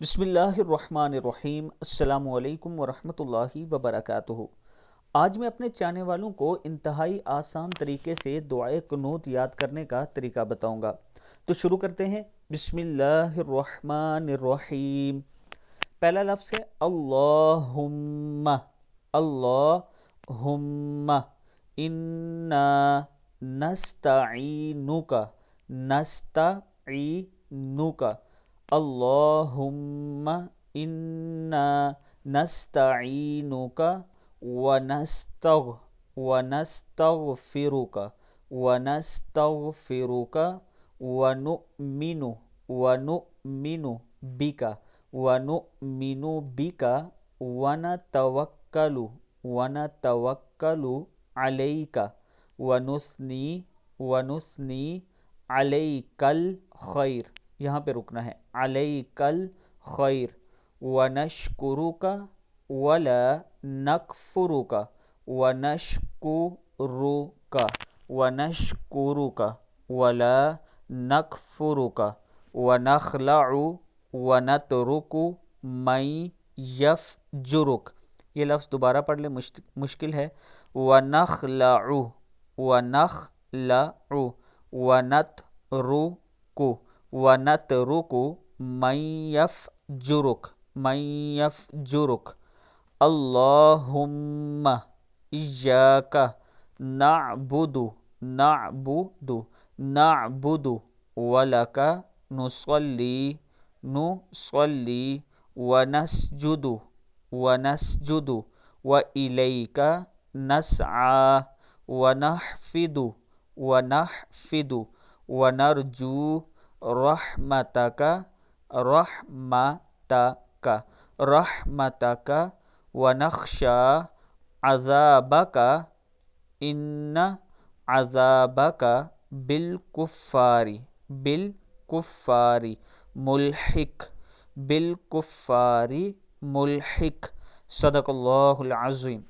بسم اللہ الرحمن الرحیم۔ السلام علیکم ورحمۃ اللہ وبرکاتہ۔ آج میں اپنے چاہنے والوں کو انتہائی آسان طریقے سے دعائے قنوت یاد کرنے کا طریقہ بتاؤں گا، تو شروع کرتے ہیں۔ بسم اللہ الرحمن الرحیم۔ پہلا لفظ ہے اللہم، اللہم انا نستعینک، نستعینک، اللہم انا نستعینک ونستغفرک ونستغفرک ونؤمن بک ونتوکل علیک ونثنی علیک الخیر، یہاں پہ رکنا ہے، علیک الخیر، ونشکرک ولا نکفرک ونشکرک ولا نکفرک ونخلع ونترک من یفجرک۔ یہ لفظ دوبارہ پڑھ لیں، مشکل ہے۔ ونخلع ونخلع ونترک ونترک من یفجرک من یفجرک۔ اللہم ایاک نعبد نعبد نعبد ولک نصلی نصلی ونسجد ونسجد وإلیک نسعی ونحفد ونحفد ونرجو رحمتک رحمتک رحمتک ونخشى عذابک ان عذابک بالکفار بالکفار ملحق بالکفار ملحق۔ صدق اللہ العظیم۔